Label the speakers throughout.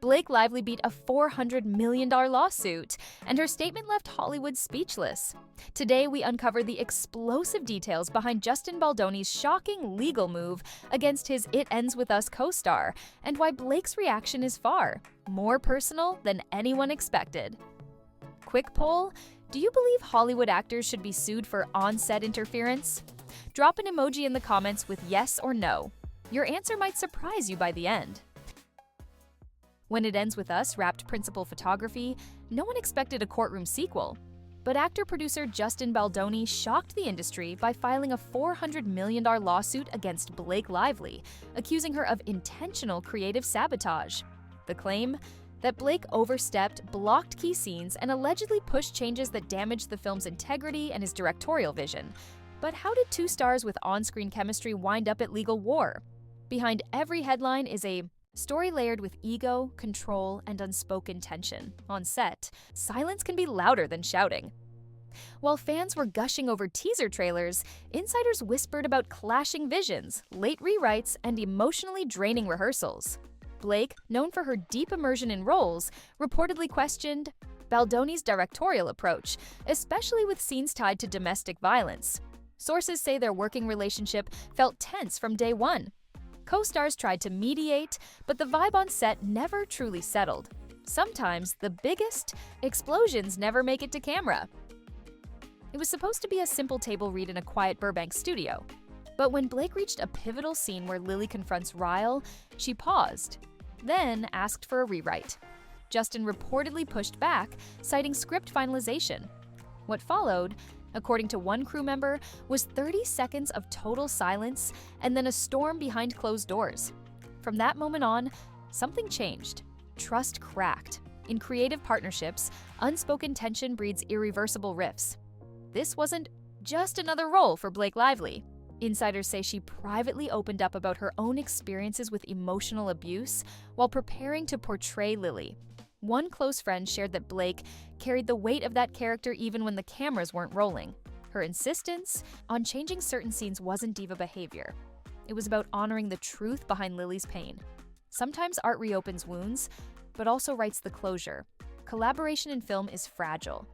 Speaker 1: Blake Lively beat a $400 million lawsuit, and her statement left Hollywood speechless. Today, we uncover the explosive details behind Justin Baldoni's shocking legal move against his It Ends With Us co-star, and why Blake's reaction is far more personal than anyone expected. Quick poll: do you believe Hollywood actors should be sued for on-set interference? Drop an emoji in the comments with yes or no. Your answer might surprise you by the end. When It Ends With Us wrapped principal photography, no one expected a courtroom sequel. But actor-producer Justin Baldoni shocked the industry by filing a $400 million lawsuit against Blake Lively, accusing her of intentional creative sabotage. The claim? That Blake overstepped, blocked key scenes, and allegedly pushed changes that damaged the film's integrity and his directorial vision. But how did two stars with on-screen chemistry wind up at legal war? Behind every headline is a story layered with ego, control, and unspoken tension. On set, silence can be louder than shouting. While fans were gushing over teaser trailers, insiders whispered about clashing visions, late rewrites, and emotionally draining rehearsals. Blake, known for her deep immersion in roles, reportedly questioned Baldoni's directorial approach, especially with scenes tied to domestic violence. Sources say their working relationship felt tense from day one. Co-stars tried to mediate, but the vibe on set never truly settled. Sometimes the biggest explosions never make it to camera. It was supposed to be a simple table read in a quiet Burbank studio. But when Blake reached a pivotal scene where Lily confronts Ryle, she paused, then asked for a rewrite. Justin reportedly pushed back, citing script finalization. What followed, according to one crew member, was 30 seconds of total silence and then a storm behind closed doors. From that moment on, something changed. Trust cracked. In creative partnerships, unspoken tension breeds irreversible rifts. This wasn't just another role for Blake Lively. Insiders say she privately opened up about her own experiences with emotional abuse while preparing to portray Lily. One close friend shared that Blake carried the weight of that character even when the cameras weren't rolling. Her insistence on changing certain scenes wasn't diva behavior. It was about honoring the truth behind Lily's pain. Sometimes art reopens wounds, but also writes the closure. Collaboration in film is fragile.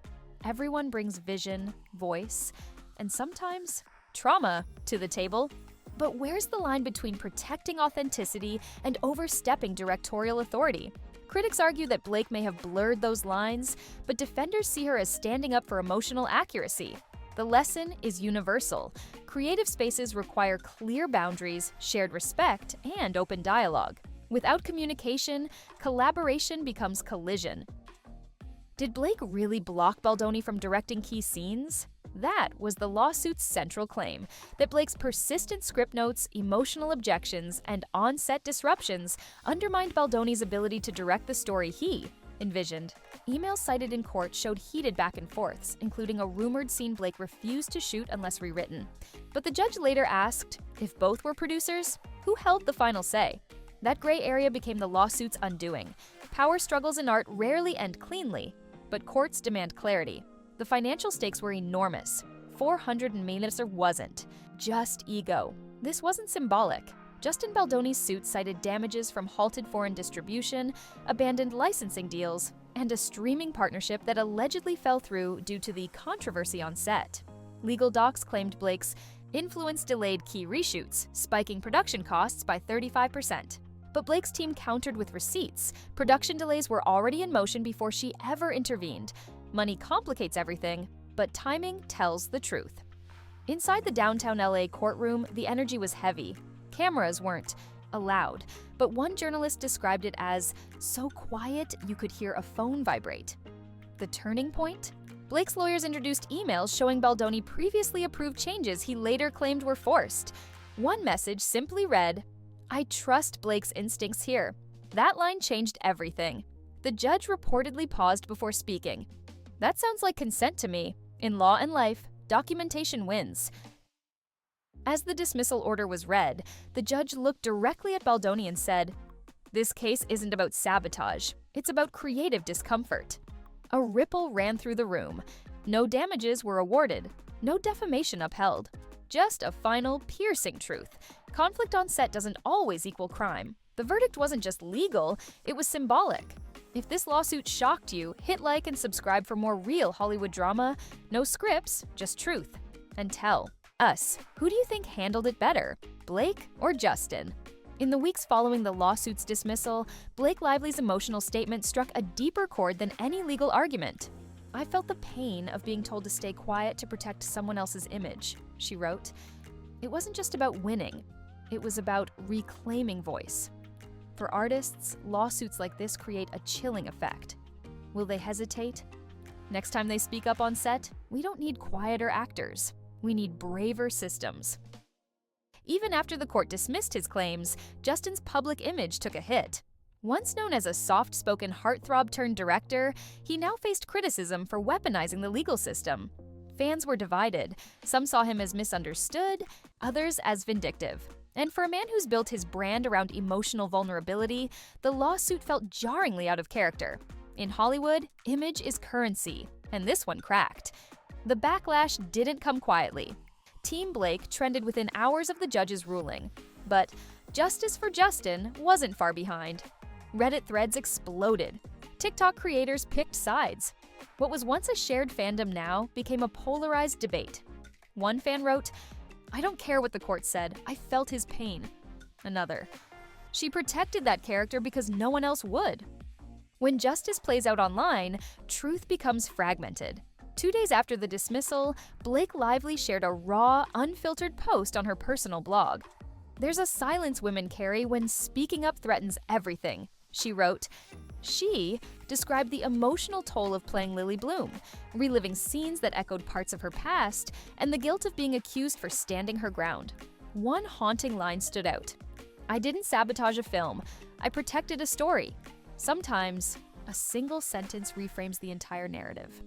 Speaker 1: Everyone brings vision, voice, and sometimes trauma to the table. But where's the line between protecting authenticity and overstepping directorial authority? Critics argue that Blake may have blurred those lines, but defenders see her as standing up for emotional accuracy. The lesson is universal. Creative spaces require clear boundaries, shared respect, and open dialogue. Without communication, collaboration becomes collision. Did Blake really block Baldoni from directing key scenes? That was the lawsuit's central claim, that Blake's persistent script notes, emotional objections, and on-set disruptions undermined Baldoni's ability to direct the story he envisioned. Emails cited in court showed heated back and forths, including a rumored scene Blake refused to shoot unless rewritten. But the judge later asked, if both were producers, who held the final say? That gray area became the lawsuit's undoing. Power struggles in art rarely end cleanly, but courts demand clarity. The financial stakes were enormous. $400 million wasn't just ego. This wasn't symbolic. Justin Baldoni's suit cited damages from halted foreign distribution, abandoned licensing deals, and a streaming partnership that allegedly fell through due to the controversy on set. Legal docs claimed Blake's influence delayed key reshoots, spiking production costs by 35%. But Blake's team countered with receipts. Production delays were already in motion before she ever intervened. Money complicates everything, but timing tells the truth. Inside the downtown LA courtroom, the energy was heavy. Cameras weren't allowed, but one journalist described it as so quiet you could hear a phone vibrate. The turning point? Blake's lawyers introduced emails showing Baldoni previously approved changes he later claimed were forced. One message simply read, "I trust Blake's instincts here." That line changed everything. The judge reportedly paused before speaking. That sounds like consent to me. In law and life, documentation wins. As the dismissal order was read, the judge looked directly at Baldoni and said, "This case isn't about sabotage. It's about creative discomfort." A ripple ran through the room. No damages were awarded. No defamation upheld. Just a final, piercing truth. Conflict on set doesn't always equal crime. The verdict wasn't just legal, it was symbolic. If this lawsuit shocked you, hit like and subscribe for more real Hollywood drama. No scripts, just truth. And tell us, who do you think handled it better, Blake or Justin? In the weeks following the lawsuit's dismissal, Blake Lively's emotional statement struck a deeper chord than any legal argument. "I felt the pain of being told to stay quiet to protect someone else's image," she wrote. It wasn't just about winning, it was about reclaiming voice. For artists, lawsuits like this create a chilling effect. Will they hesitate? Next time they speak up on set, we don't need quieter actors. We need braver systems. Even after the court dismissed his claims, Justin's public image took a hit. Once known as a soft-spoken heartthrob-turned-director, he now faced criticism for weaponizing the legal system. Fans were divided. Some saw him as misunderstood, others as vindictive. And for a man who's built his brand around emotional vulnerability, the lawsuit felt jarringly out of character. In Hollywood, image is currency, and this one cracked. The backlash didn't come quietly. Team Blake trended within hours of the judge's ruling. But justice for Justin wasn't far behind. Reddit threads exploded. TikTok creators picked sides. What was once a shared fandom now became a polarized debate. One fan wrote, "I don't care what the court said, I felt his pain." Another, "She protected that character because no one else would." When justice plays out online, truth becomes fragmented. 2 days after the dismissal, Blake Lively shared a raw, unfiltered post on her personal blog. "There's a silence women carry when speaking up threatens everything," she wrote. She described the emotional toll of playing Lily Bloom, reliving scenes that echoed parts of her past, and the guilt of being accused for standing her ground. One haunting line stood out. "I didn't sabotage a film, I protected a story." Sometimes, a single sentence reframes the entire narrative.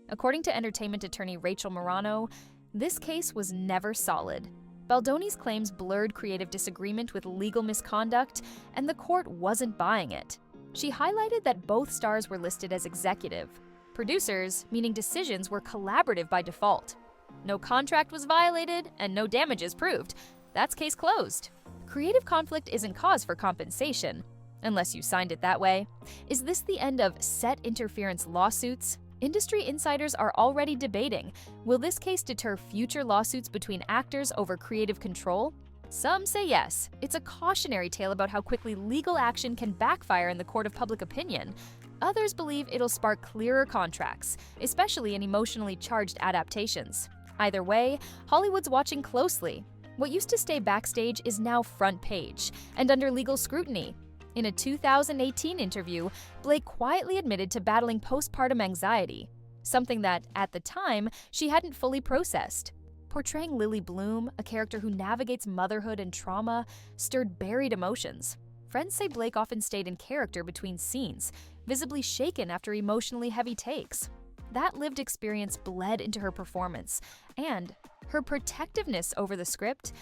Speaker 1: According to entertainment attorney Rachel Marano, this case was never solid. Baldoni's claims blurred creative disagreement with legal misconduct, and the court wasn't buying it. She highlighted that both stars were listed as executive. Producers, meaning decisions were collaborative by default. No contract was violated, and no damages proved. That's case closed. Creative conflict isn't cause for compensation, unless you signed it that way. Is this the end of set interference lawsuits? Industry insiders are already debating, will this case deter future lawsuits between actors over creative control? Some say yes. It's a cautionary tale about how quickly legal action can backfire in the court of public opinion. Others believe it'll spark clearer contracts, especially in emotionally charged adaptations. Either way, Hollywood's watching closely. What used to stay backstage is now front page and under legal scrutiny. In a 2018 interview, Blake quietly admitted to battling postpartum anxiety, something that, at the time, she hadn't fully processed. Portraying Lily Bloom, a character who navigates motherhood and trauma, stirred buried emotions. Friends say Blake often stayed in character between scenes, visibly shaken after emotionally heavy takes. That lived experience bled into her performance, and her protectiveness over the script.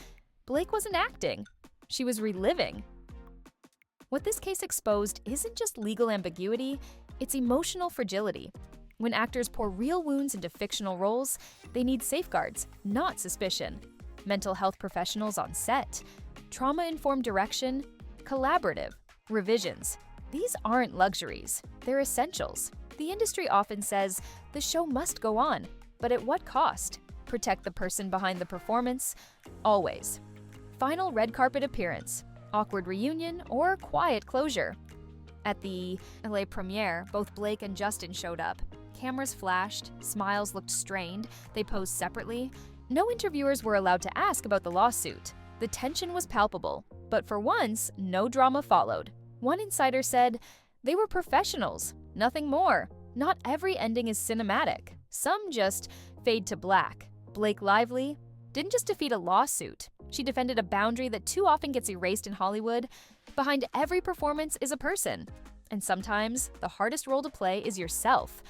Speaker 1: Blake wasn't acting, she was reliving. What this case exposed isn't just legal ambiguity, it's emotional fragility. When actors pour real wounds into fictional roles, they need safeguards, not suspicion. Mental health professionals on set, trauma-informed direction, collaborative, revisions. These aren't luxuries, they're essentials. The industry often says, the show must go on, but at what cost? Protect the person behind the performance? Always. Final red carpet appearance. Awkward reunion, or quiet closure. At the LA premiere, both Blake and Justin showed up. Cameras flashed, smiles looked strained, they posed separately. No interviewers were allowed to ask about the lawsuit. The tension was palpable, but for once, no drama followed. One insider said, "They were professionals, nothing more. Not every ending is cinematic. Some just fade to black." Blake Lively didn't just defeat a lawsuit. She defended a boundary that too often gets erased in Hollywood. Behind every performance is a person. And sometimes, the hardest role to play is yourself.